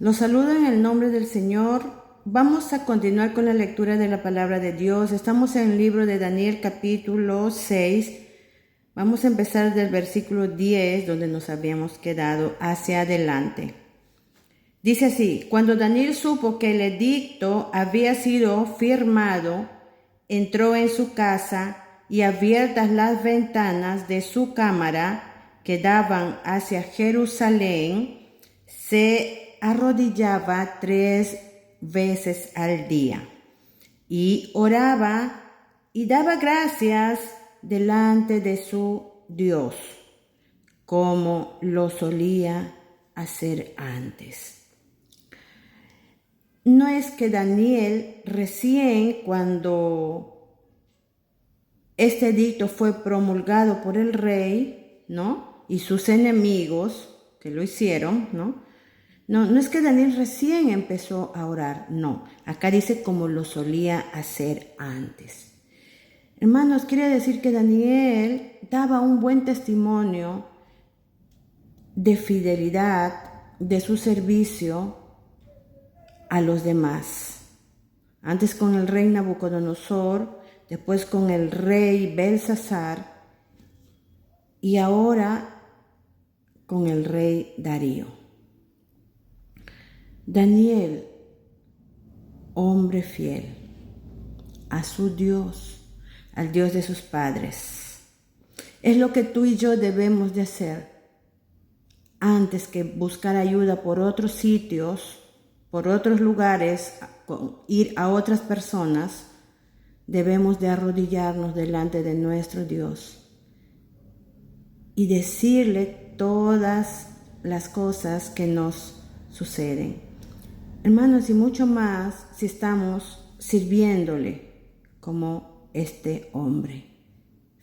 Los saludo en el nombre del Señor. Vamos a continuar con la lectura de la palabra de Dios. Estamos en el libro de Daniel capítulo 6. Vamos a empezar del versículo 10, donde nos habíamos quedado, hacia adelante. Dice así: cuando Daniel supo que el edicto había sido firmado, entró en su casa y abiertas las ventanas de su cámara que daban hacia Jerusalén, se arrodillaba 3 veces al día y oraba y daba gracias delante de su Dios, como lo solía hacer antes. No es que Daniel recién, cuando este edicto fue promulgado por el rey, ¿no?, y sus enemigos que lo hicieron, No es que Daniel recién empezó a orar, no. Acá dice como lo solía hacer antes. Hermanos, quiere decir que Daniel daba un buen testimonio de fidelidad, de su servicio a los demás. Antes con el rey Nabucodonosor, después con el rey Belsasar y ahora con el rey Darío. Daniel, hombre fiel a su Dios, al Dios de sus padres. Es lo que tú y yo debemos de hacer antes que buscar ayuda por otros sitios, por otros lugares, ir a otras personas. Debemos de arrodillarnos delante de nuestro Dios y decirle todas las cosas que nos suceden. Hermanos, y mucho más si estamos sirviéndole como este hombre,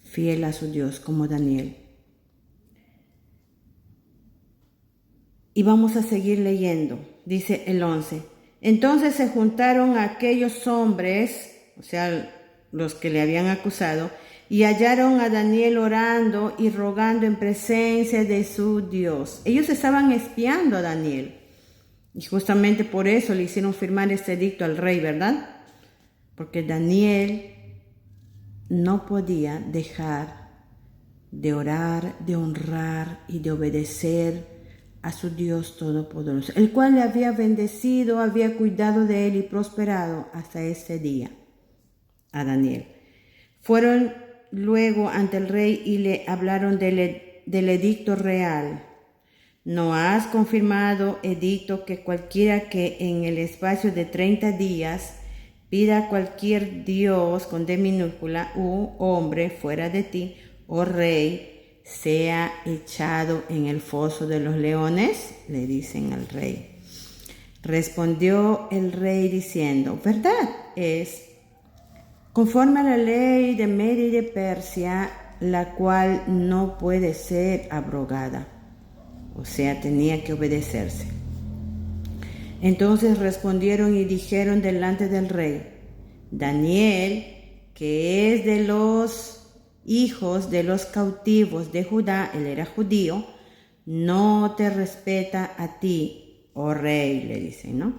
fiel a su Dios, como Daniel. Y vamos a seguir leyendo, dice el 11. Entonces se juntaron aquellos hombres, o sea, los que le habían acusado, y hallaron a Daniel orando y rogando en presencia de su Dios. Ellos estaban espiando a Daniel. Y justamente por eso le hicieron firmar este edicto al rey, ¿verdad? Porque Daniel no podía dejar de orar, de honrar y de obedecer a su Dios Todopoderoso, el cual le había bendecido, había cuidado de él y prosperado hasta este día, a Daniel. Fueron luego ante el rey y le hablaron del edicto real. ¿No has confirmado, edicto, que cualquiera que en el espacio de 30 días pida a cualquier dios con D minúscula u hombre fuera de ti, oh rey, sea echado en el foso de los leones? Le dicen al rey. Respondió el rey diciendo: verdad es, conforme a la ley de Media y de Persia, la cual no puede ser abrogada. O sea, tenía que obedecerse. Entonces respondieron y dijeron delante del rey: Daniel, que es de los hijos de los cautivos de Judá, él era judío, no te respeta a ti, oh rey, le dicen, ¿no?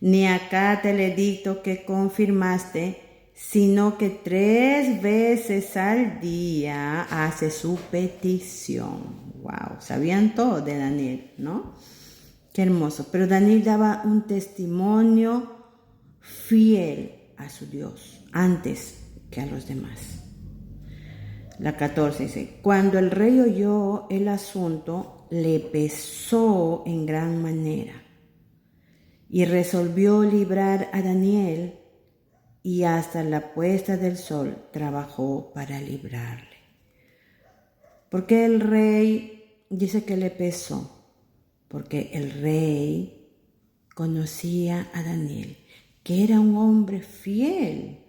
Ni acata el edicto que confirmaste, sino que 3 veces al día hace su petición. Wow, sabían todo de Daniel, ¿no? Qué hermoso. Pero Daniel daba un testimonio fiel a su Dios antes que a los demás. La 14 dice: cuando el rey oyó el asunto, le pesó en gran manera y resolvió librar a Daniel, y hasta la puesta del sol trabajó para librarle. ¿Por qué el rey dice que le pesó? Porque el rey conocía a Daniel, que era un hombre fiel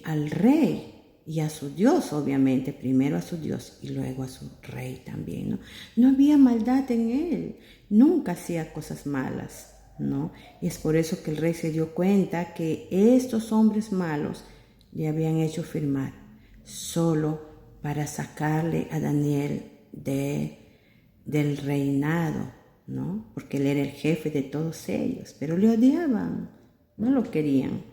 al rey y a su Dios, obviamente, primero a su Dios y luego a su rey también, ¿no? No había maldad en él, nunca hacía cosas malas, ¿no? Y es por eso que el rey se dio cuenta que estos hombres malos le habían hecho firmar solo para sacarle a Daniel del reinado ¿no? Porque él era el jefe de todos ellos, pero le odiaban, no lo querían.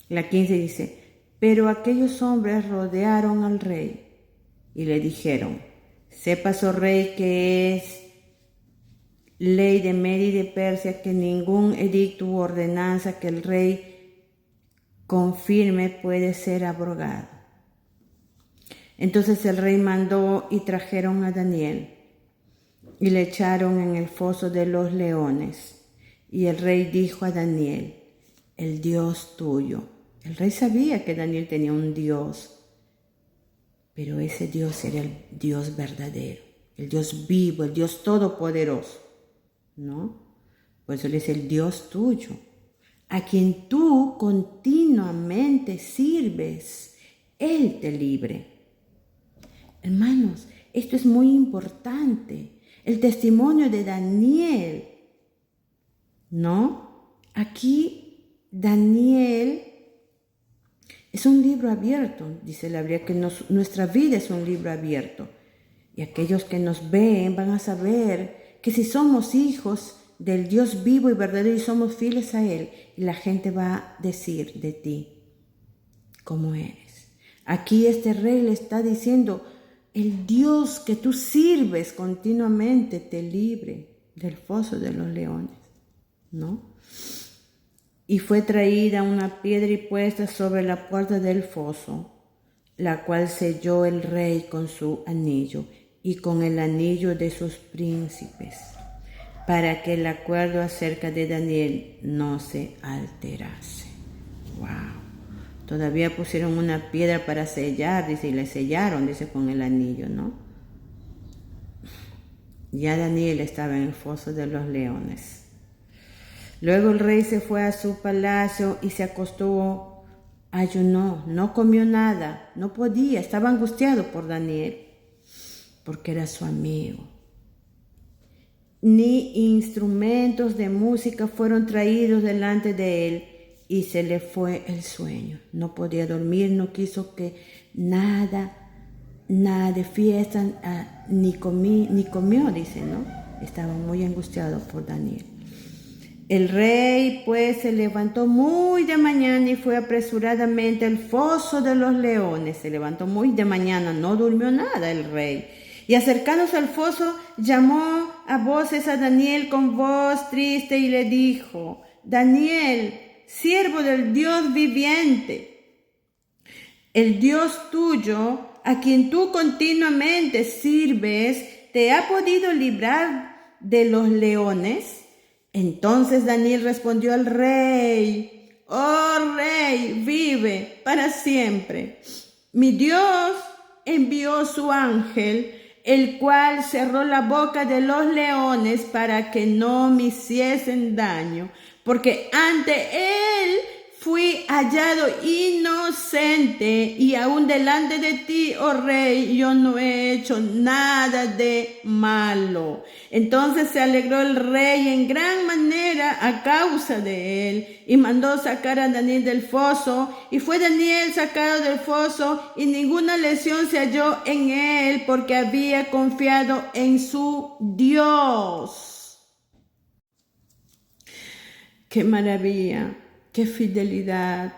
La 15 dice, pero aquellos hombres rodearon al rey y le dijeron, sepas, oh rey, que es ley de Media y de Persia que ningún edicto u ordenanza que el rey confirme puede ser abrogado. Entonces el rey mandó y trajeron a Daniel y le echaron en el foso de los leones. Y el rey dijo a Daniel, el Dios tuyo. El rey sabía que Daniel tenía un Dios, pero ese Dios era el Dios verdadero, el Dios vivo, el Dios todopoderoso, ¿no? Por eso él es el Dios tuyo, a quien tú continuamente sirves. Él te libre. Hermanos, esto es muy importante. El testimonio de Daniel, ¿no? Aquí Daniel es un libro abierto, dice la Biblia, que nuestra vida es un libro abierto. Y aquellos que nos ven van a saber que si somos hijos del Dios vivo y verdadero y somos fieles a Él, la gente va a decir de ti cómo eres. Aquí este rey le está diciendo, el Dios que tú sirves continuamente te libre del foso de los leones, ¿no? Y fue traída una piedra y puesta sobre la puerta del foso, la cual selló el rey con su anillo y con el anillo de sus príncipes, para que el acuerdo acerca de Daniel no se alterase. ¡Wow! Todavía pusieron una piedra para sellar, dice, y le sellaron, dice, con el anillo, ¿no? Ya Daniel estaba en el foso de los leones. Luego el rey se fue a su palacio y se acostó, ayunó, no comió nada, no podía, estaba angustiado por Daniel, porque era su amigo. Ni instrumentos de música fueron traídos delante de él y se le fue el sueño. No podía dormir, no quiso que nada de fiesta, ni comió, dice, ¿no? Estaba muy angustiado por Daniel. El rey pues se levantó muy de mañana y fue apresuradamente al foso de los leones. Se levantó muy de mañana, no durmió nada el rey. Y acercándose al foso, llamó a voces a Daniel con voz triste y le dijo, Daniel, siervo del Dios viviente, el Dios tuyo, a quien tú continuamente sirves, ¿te ha podido librar de los leones? Entonces Daniel respondió al rey, oh rey, vive para siempre. Mi Dios envió su ángel, el cual cerró la boca de los leones para que no me hiciesen daño, porque ante él fui hallado inocente y aún delante de ti, oh rey, yo no he hecho nada de malo. Entonces se alegró el rey en gran manera a causa de él y mandó sacar a Daniel del foso, y fue Daniel sacado del foso y ninguna lesión se halló en él porque había confiado en su Dios. ¡Qué maravilla! ¡Qué fidelidad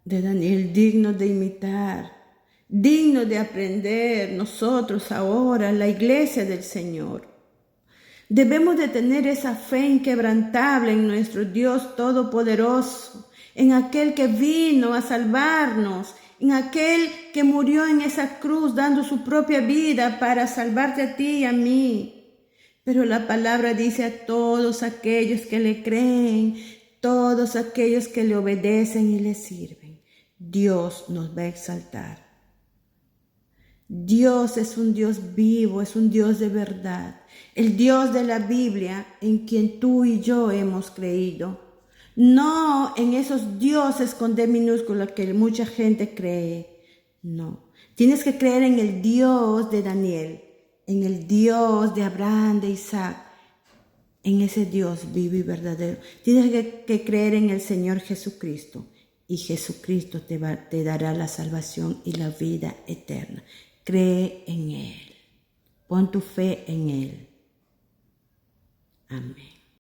de Daniel, digno de imitar, digno de aprender nosotros ahora, la iglesia del Señor! Debemos de tener esa fe inquebrantable en nuestro Dios Todopoderoso, en aquel que vino a salvarnos, en aquel que murió en esa cruz dando su propia vida para salvarte a ti y a mí. Pero la palabra dice a todos aquellos que le creen, todos aquellos que le obedecen y le sirven, Dios nos va a exaltar. Dios es un Dios vivo, es un Dios de verdad, el Dios de la Biblia en quien tú y yo hemos creído. No en esos dioses con D minúscula que mucha gente cree. No, tienes que creer en el Dios de Daniel, en el Dios de Abraham, de Isaac, en ese Dios vivo y verdadero. Tienes que creer en el Señor Jesucristo, y Jesucristo te dará la salvación y la vida eterna. Cree en Él. Pon tu fe en Él. Amén.